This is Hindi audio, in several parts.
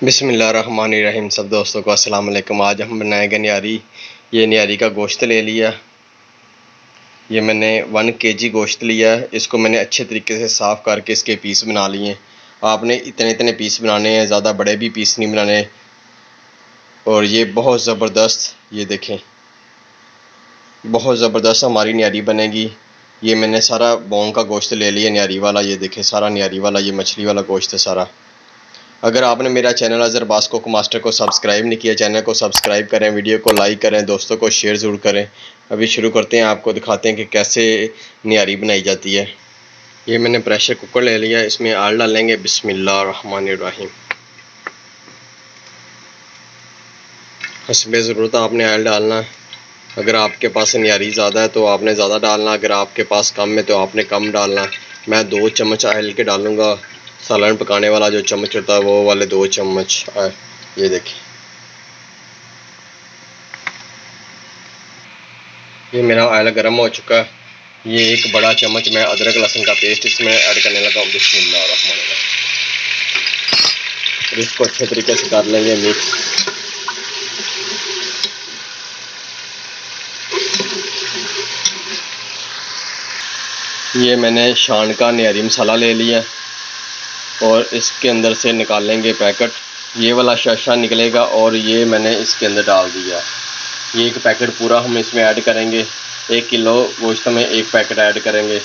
बिस्मिल्लाहिर्रहमानिर्रहीम। सब दोस्तों को अस्सलाम वालेकुम। आज हम बनाएंगे न्यारी। ये न्यारी का गोश्त ले लिया। ये मैंने 1 kg गोश्त लिया है। इसको मैंने अच्छे तरीके से साफ़ करके इसके पीस बना लिए। आपने इतने इतने पीस बनाने हैं, ज़्यादा बड़े भी पीस नहीं बनाने। और ये बहुत ज़बरदस्त, ये देखें, बहुत ज़बरदस्त हमारी न्यारी बनेगी। ये मैंने सारा बोन का गोश्त ले लिया, न्यारी वाला। ये देखें, सारा न्यारी वाला, ये मछली वाला गोश्त है सारा। अगर आपने मेरा चैनल अज़र बास कुक मास्टर को सब्सक्राइब नहीं किया, चैनल को सब्सक्राइब करें, वीडियो को लाइक करें, दोस्तों को शेयर ज़रूर करें। अभी शुरू करते हैं, आपको दिखाते हैं कि कैसे न्यारी बनाई जाती है। ये मैंने प्रेशर कुकर ले लिया, इसमें आल डालेंगे। बिस्मिल्लाहिर्रहमानिर्रहीम। हस्बे ज़रूरत आपने आयल डालना है। अगर आपके पास न्यारी ज़्यादा है तो आपने ज़्यादा डालना, अगर आपके पास कम है तो आपने कम डालना। मैं 2 चम्मच आयल के डालूँगा। सालन पकाने वाला जो चम्मच होता है वो वाले 2 चम्मच। ये देखिए, ये मेरा आयल गर्म हो चुका है। ये 1 बड़ा चम्मच मैं अदरक लहसुन का पेस्ट इसमें ऐड करने लगा हूँ। बिस्मिल्लाहिर्रहमानिर्रहीम। और इसको अच्छे तरीके से कर लेंगे मिक्स। ये मैंने शान का न्यारी मसाला ले लिया और इसके अंदर से निकालेंगे पैकेट। ये वाला शीशा निकलेगा और ये मैंने इसके अंदर डाल दिया। ये 1 पैकेट पूरा हम इसमें ऐड करेंगे। 1 किलो गोश्त में 1 पैकेट ऐड करेंगे।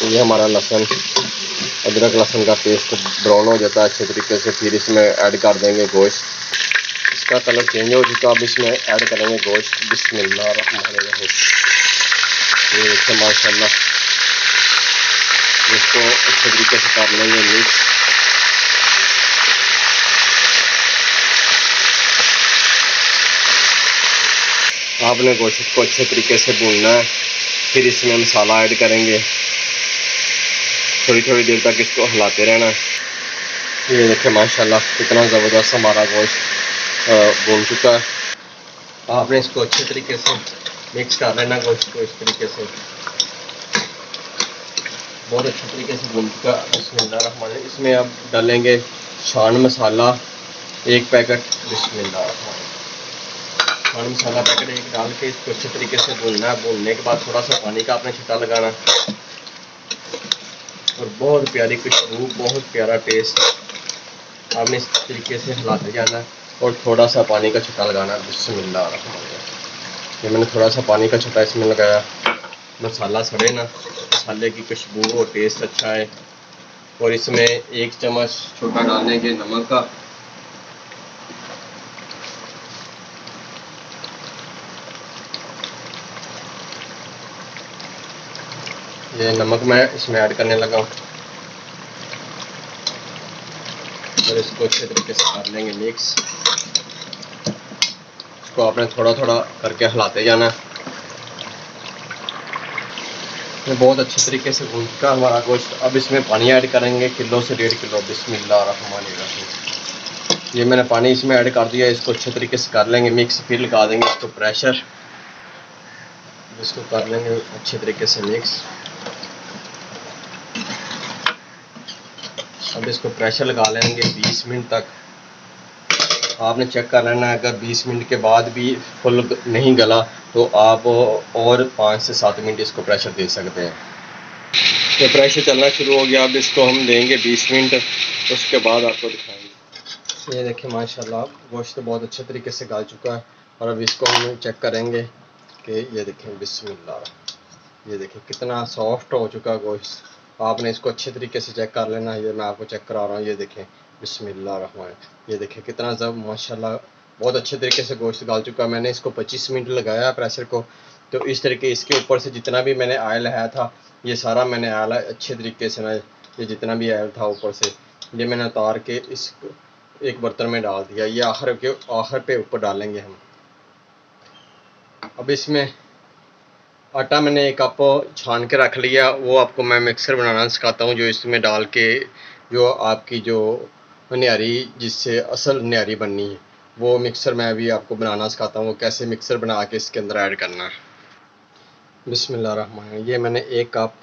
ये हमारा लहसुन, अदरक लहसुन का पेस्ट ब्राउन हो जाता है अच्छे तरीके से, फिर इसमें ऐड कर देंगे गोश्त। इसका कलर चेंज हो चुका, अब इसमें ऐड करेंगे गोश्त। बिस्मिल्लाहिर्रहमानिर्रहीम। ये देखिए माशाल्लाह, इसको अच्छे तरीके से कर लेंगे मिक्स। आपने गोश्त को अच्छे तरीके से भूनना है, फिर इसमें मसाला ऐड करेंगे। थोड़ी थोड़ी देर तक इसको हिलाते रहना है। ये देखिए माशाल्लाह कितना ज़बरदस्त हमारा गोश्त भून चुका है। आपने इसको अच्छे तरीके से मिक्स कर लेना गोश्त को इस तरीके से। बहुत अच्छे तरीके से भून चुका। बिस्मिल्लाहिर्रहमानिर्रहीम। इसमें अब डालेंगे शान मसाला 1 पैकेट। बिस्मिल्लाहिर्रहमानिर्रहीम। शान मसाला पैकेट 1 डाल के इसको अच्छे तरीके से भूनना है। भूनने के बाद थोड़ा सा पानी का आपने छिटा लगाना और बहुत प्यारी खुशबू, बहुत प्यारा टेस्ट। आपने इस तरीके से हिलाते जाना और थोड़ा सा पानी का छिटा लगाना। बिस्मिल्लाहिर्रहमानिर्रहीम। ये मैंने थोड़ा सा पानी का छिटा इसमें लगाया, मसाला सड़े ना, मसाले की खुशबू और टेस्ट अच्छा है। और इसमें 1 चम्मच छोटा डालेंगे नमक का। ये नमक मैं इसमें ऐड करने लगा हूँ और इसको अच्छे तरीके से कर लेंगे मिक्स। इसको आपने थोड़ा थोड़ा करके हिलाते जाना। ये बहुत अच्छे तरीके से भून चुका हमारा गोश्त। अब इसमें पानी ऐड करेंगे, किलो से 1.5 किलो। बिस्मिल्लाहिर्रहमानिर्रहीम। ये मैंने पानी इसमें ऐड कर दिया। इसको अच्छे तरीके से कर लेंगे मिक्स, फिर लगा देंगे इसको प्रेशर। इसको कर लेंगे अच्छे तरीके से मिक्स। अब इसको प्रेशर लगा लेंगे 20 मिनट तक। आपने चेक कर लेना है, अगर 20 मिनट के बाद भी फुल नहीं गला तो आप और 5 से 7 मिनट इसको प्रेशर दे सकते हैं। तो प्रेशर चलना शुरू हो गया। अब इसको हम देंगे 20 मिनट, उसके बाद आपको दिखाएंगे। ये देखिए माशाल्लाह गोश्त बहुत अच्छे तरीके से गल चुका है। और अब इसको हम चेक करेंगे कि ये देखें, बिस्मिल्लाह, ये देखिए कितना सॉफ्ट हो चुका गोश्त। आपने इसको अच्छे तरीके से चेक कर लेना है। ये मैं आपको चेक करा रहा हूँ। ये देखें, बिस्मिल्लाहिर्रहमानिर्रहीम। ये देखिए कितना माशाल्लाह बहुत अच्छे तरीके से गोश्त गल चुका है। मैंने इसको 25 मिनट लगाया प्रेशर को। तो इस तरीके इसके ऊपर से जितना भी मैंने आयल है था, ये सारा मैंने आयल अच्छे तरीके से, मैं ये जितना भी आयल था ऊपर से, ये मैंने उतार के इस एक बर्तन में डाल दिया। ये आखिर पे ऊपर डालेंगे हम। अब इसमें आटा मैंने 1 कप छान के रख लिया, वो आपको मैं मिक्सर बनाना सिखाता हूँ, जो इसमें डाल के जो आपकी जो न्यारी, जिससे असल न्यारी बननी है, वो मिक्सर मैं भी आपको बनाना सिखाता हूँ, कैसे मिक्सर बना के इसके अंदर ऐड करना है। बिस्मिल्लाहिर्रहमानिर्रहीम। ये मैंने 1 कप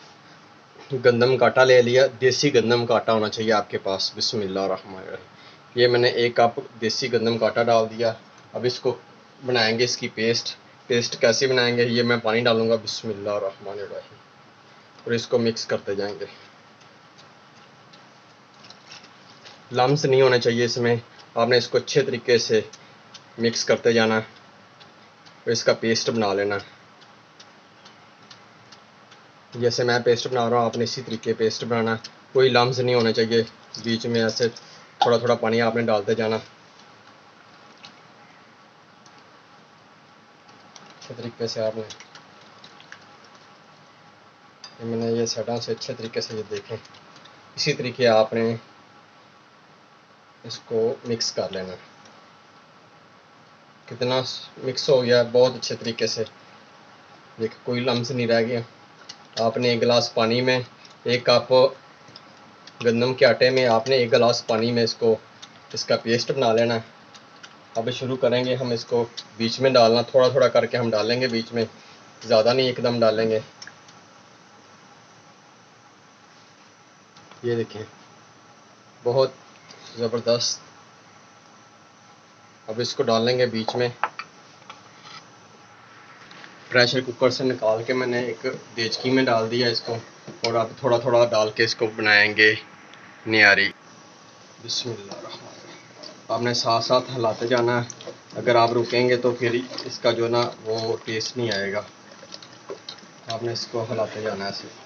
गंदम का आटा ले लिया, देसी गंदम का आटा होना चाहिए आपके पास। बिस्मिल्लाहिर्रहमानिर्रहीम। ये मैंने 1 कप देसी गंदम का आटा डाल दिया। अब इसको बनाएंगे इसकी पेस्ट। पेस्ट कैसे बनाएंगे, ये मैं पानी डालूंगा बिस्मिल्लाहिर्रहमानिर्रहीम और इसको मिक्स करते जाएंगे। लम्स नहीं होने चाहिए इसमें, आपने इसको अच्छे तरीके से मिक्स करते जाना और इसका पेस्ट बना लेना। जैसे मैं पेस्ट बना रहा हूँ आपने इसी तरीके पेस्ट बनाना, कोई लम्स नहीं होने चाहिए। बीच में ऐसे थोड़ा थोड़ा पानी आपने डालते जाना अच्छे तरीके से। आपने मैंने ये साइडों से अच्छे तरीके से ये देखें, इसी तरीके आपने इसको मिक्स कर लेना। कितना मिक्स हो गया बहुत अच्छे तरीके से, देखिए कोई लम्स नहीं रह गया। आपने 1 गिलास पानी में 1 कप गंदम के आटे में आपने 1 गिलास पानी में इसका पेस्ट बना लेना। अब शुरू करेंगे हम इसको बीच में डालना, थोड़ा थोड़ा करके हम डालेंगे बीच में, ज़्यादा नहीं एकदम डालेंगे। ये देखें बहुत ज़बरदस्त। अब इसको डालेंगे बीच में। प्रेशर कुकर से निकाल के मैंने एक देचकी में डाल दिया इसको, और अब थोड़ा थोड़ा डाल के इसको बनाएंगे नियारी। बिस्मिल्लाह। आपने साथ साथ हिलाते जाना है, अगर आप रुकेंगे तो फिर इसका जो ना वो टेस्ट नहीं आएगा। आपने इसको हिलाते जाना है ऐसे।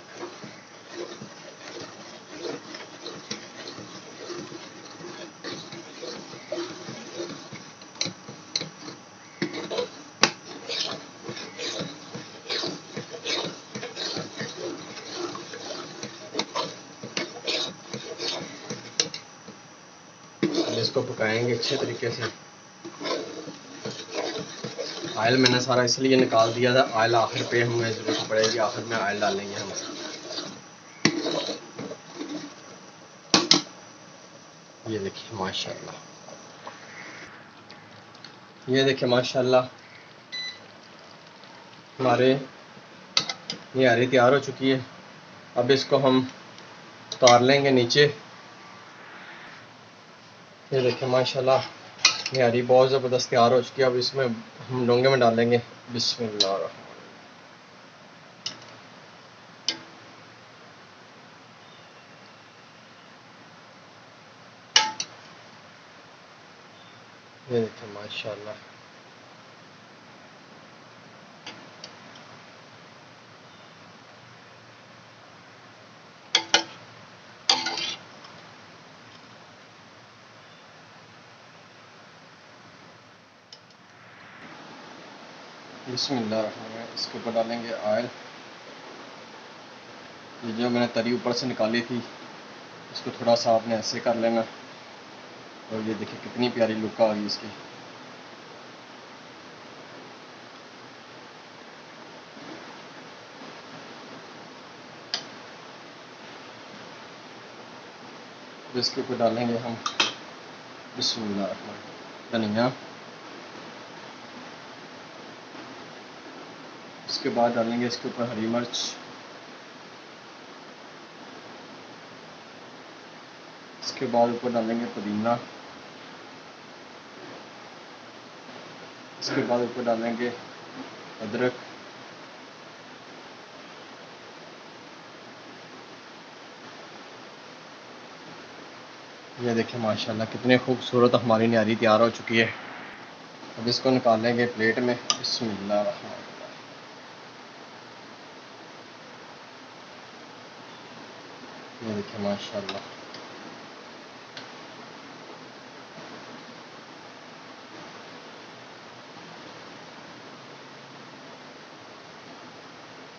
इसको पकाएंगे अच्छे तरीके से। ऑयल मैंने सारा इसलिए निकाल दिया था, ऑयल आखिर पे हमें ज़रूरत पड़ेगी, आखिर में ऑयल डालेंगे हम। ये देखिए माशाल्लाह, ये देखिए माशाल्लाह हमारे निहारी तैयार हो चुकी है। अब इसको हम उतार लेंगे नीचे। ये देखिए माशाल्लाह निहारी बहुत ज़बरदस्त तैयार हो चुकी है। अब इसमें हम डोंगे में डालेंगे। बिस्मिल्लाह। ये देखिए माशाल्लाह, बिस्मिल्लाह। इसके ऊपर डालेंगे ऑयल। ये जो मैंने तरी ऊपर से निकाली थी इसको थोड़ा सा आपने ऐसे कर लेना, और ये देखिए कितनी प्यारी लुक आ गई इसकी। इसके ऊपर डालेंगे हम बिस्मिल्लाह धनिया। उसके बाद डालेंगे इसके ऊपर हरी मिर्च। इसके बाद ऊपर डालेंगे पुदीना। इसके बाद ऊपर डालेंगे अदरक। ये देखिए माशाल्लाह कितने खूबसूरत हमारी निहारी तैयार हो चुकी है। अब इसको निकालेंगे प्लेट में। बिस्मिल्लाह। ये देखिए माशाल्लाह,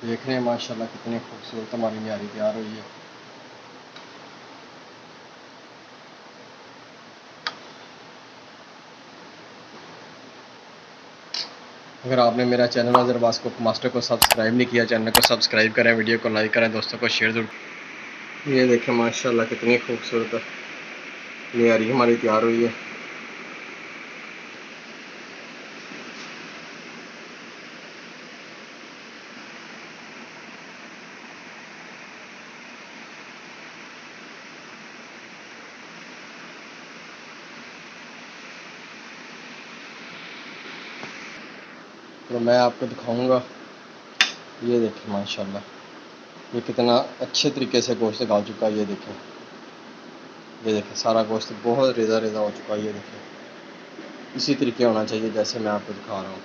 देखने में माशाल्लाह कितनी खूबसूरत हमारी निहारी तैयार हुई है। अगर आपने मेरा चैनल अज़रबाज़ कुक मास्टर को सब्सक्राइब नहीं किया, चैनल को सब्सक्राइब करें, वीडियो को लाइक करें, दोस्तों को शेयर जरूर। ये देखें माशाल्लाह कितनी खूबसूरत निहारी हमारी तैयार हुई है। तो मैं आपको दिखाऊंगा। ये देखें माशाल्लाह, ये कितना अच्छे तरीके से गोश्त गल चुका है। ये देखें सारा गोश्त बहुत रेज़ा रेज़ा हो चुका है। ये देखें इसी तरीके होना चाहिए जैसे मैं आपको दिखा रहा हूँ।